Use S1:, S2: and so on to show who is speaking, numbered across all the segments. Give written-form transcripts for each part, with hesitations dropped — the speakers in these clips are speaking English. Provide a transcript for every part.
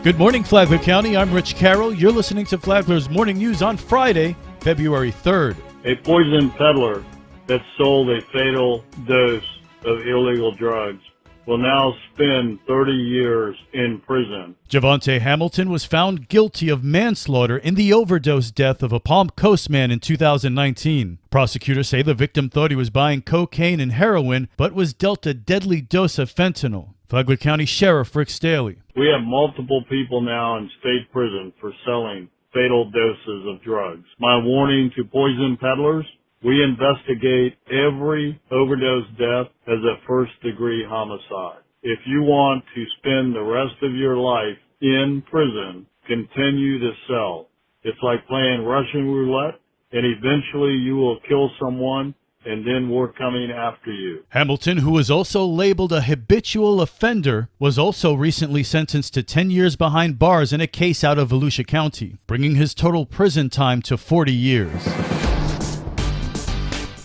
S1: Good morning, Flagler County. I'm Rich Carroll. You're listening to Flagler's Morning News on Friday, February 3rd.
S2: A poison peddler that sold a fatal dose of illegal drugs will now spend 30 years in prison.
S1: Javonte Hamilton was found guilty of manslaughter in the overdose death of a Palm Coast man in 2019. Prosecutors say the victim thought he was buying cocaine and heroin, but was dealt a deadly dose of fentanyl. Flagler County Sheriff Rick Staley.
S2: We have multiple people now in state prison for selling fatal doses of drugs. My warning to poison peddlers: we investigate every overdose death as a first-degree homicide. If you want to spend the rest of your life in prison, continue to sell. It's like playing Russian roulette, and eventually you will kill someone, and then we're coming after you.
S1: Hamilton, who was also labeled a habitual offender, was also recently sentenced to 10 years behind bars in a case out of Volusia County, bringing his total prison time to 40 years.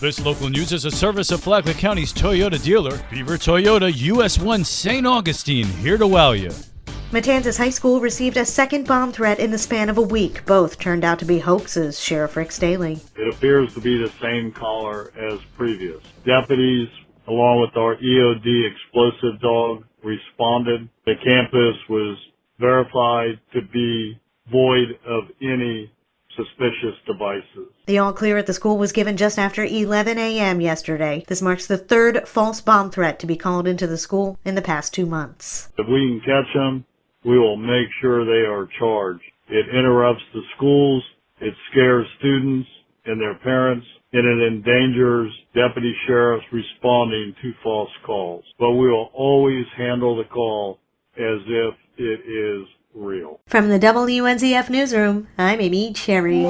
S1: This local news is a service of Flagler County's Toyota dealer, Beaver Toyota US 1 St. Augustine, here to wow you.
S3: Matanzas High School received a second bomb threat in the span of a week. Both turned out to be hoaxes, Sheriff Rick Staley.
S2: It appears to be the same caller as previous. Deputies, along with our EOD explosive dog, responded. The campus was verified to be void of any suspicious devices.
S3: The all-clear at the school was given just after 11 a.m. yesterday. This marks the third false bomb threat to be called into the school in the past 2 months.
S2: If we can catch them, we will make sure they are charged. It interrupts the schools, it scares students and their parents, and it endangers deputy sheriffs responding to false calls. But we will always handle the call as if it is real.
S3: From the WNZF Newsroom, I'm Amy Cherry.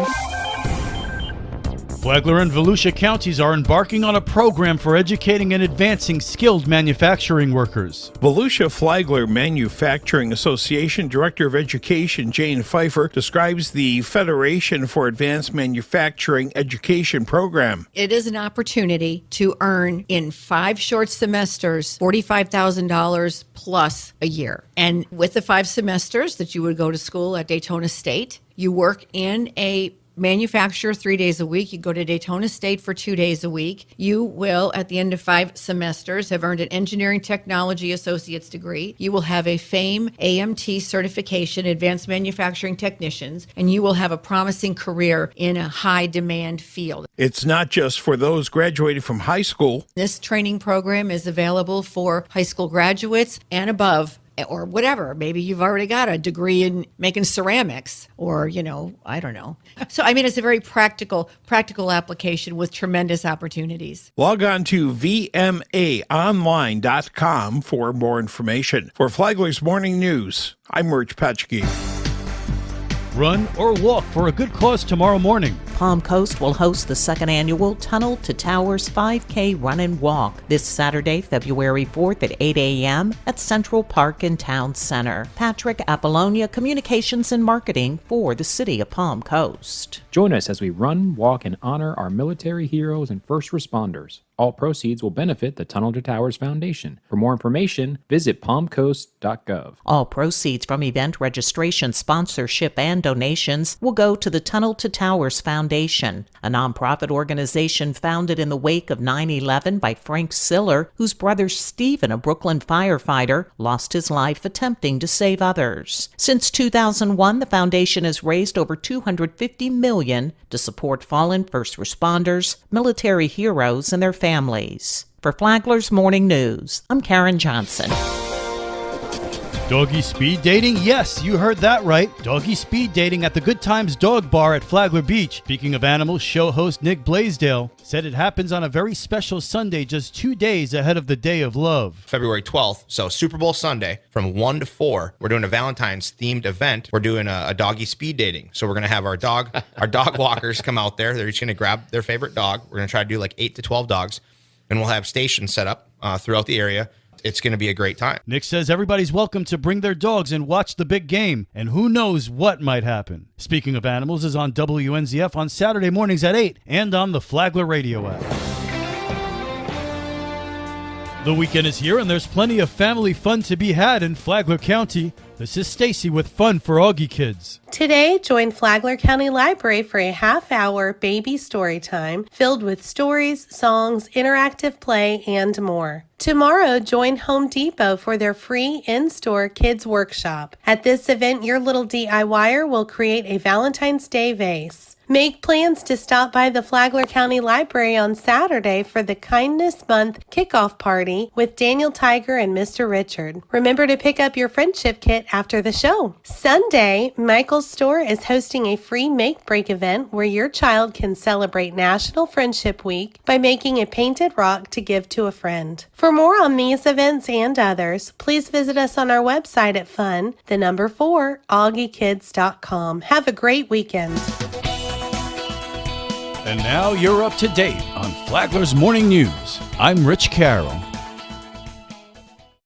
S1: Flagler and Volusia counties are embarking on a program for educating and advancing skilled manufacturing workers.
S4: Volusia Flagler Manufacturing Association Director of Education Jane Pfeiffer describes the Federation for Advanced Manufacturing Education program.
S5: It is an opportunity to earn in 5 short semesters $45,000 plus a year. And with the 5 semesters that you would go to school at Daytona State, you work in a manufacturer 3 days a week. You go to Daytona State for 2 days a week. You will, at the end of 5 semesters, have earned an Engineering Technology Associate's degree. You will have a FAME AMT certification, Advanced Manufacturing Technicians, and you will have a promising career in a high-demand field.
S4: It's not just for those graduating from high school.
S5: This training program is available for high school graduates and above, or whatever. Maybe you've already got a degree in making ceramics or, I don't know. So, it's a very practical application with tremendous opportunities.
S4: Log on to vmaonline.com for more information. For Flagler's Morning News, I'm Rich Patchke.
S1: Run or walk for a good cause tomorrow morning.
S6: Palm Coast will host the second annual Tunnel to Towers 5K Run and Walk this Saturday, February 4th at 8 a.m. at Central Park and Town Center. Patrick Apollonia, Communications and Marketing for the City of Palm Coast.
S7: Join us as we run, walk, and honor our military heroes and first responders. All proceeds will benefit the Tunnel to Towers Foundation. For more information, visit palmcoast.gov.
S6: All proceeds from event registration, sponsorship, and donations will go to the Tunnel to Towers Foundation, a nonprofit organization founded in the wake of 9/11 by Frank Siller, whose brother Stephen, a Brooklyn firefighter, lost his life attempting to save others. Since 2001, the foundation has raised over $250 million to support fallen first responders, military heroes, and their families. For Flagler's Morning News, I'm Karen Johnson.
S1: Doggy speed dating? Yes, you heard that right. Doggy speed dating at the Good Times Dog Bar at Flagler Beach. Speaking of animals, show host Nick Blaisdell said it happens on a very special Sunday just 2 days ahead of the Day of Love.
S8: February 12th, so Super Bowl Sunday from 1 to 4. We're doing a Valentine's themed event. We're doing a doggy speed dating. So we're going to have our dog walkers come out there. They're each going to grab their favorite dog. We're going to try to do like 8 to 12 dogs. And we'll have stations set up throughout the area. It's going to be a great time.
S1: Nick says everybody's welcome to bring their dogs and watch the big game, and who knows what might happen. Speaking of Animals is on WNZF on Saturday mornings at 8 and on the Flagler radio app. The weekend is here and there's plenty of family fun to be had in Flagler County. This is Stacy with Fun for Augie Kids.
S9: Today, join Flagler County Library for a half-hour baby story time filled with stories, songs, interactive play, and more. Tomorrow, join Home Depot for their free in-store kids workshop. At this event, your little DIYer will create a Valentine's Day vase. Make plans to stop by the Flagler County Library on Saturday for the Kindness Month kickoff party with Daniel Tiger and Mr. Richard. Remember to pick up your friendship kit after the show. Sunday, Michael's store is hosting a free make-break event where your child can celebrate National Friendship Week by making a painted rock to give to a friend. For more on these events and others, please visit us on our website at fun4augiekids.com. Have a great weekend.
S1: And now you're up to date on Flagler's Morning News. I'm Rich Carroll.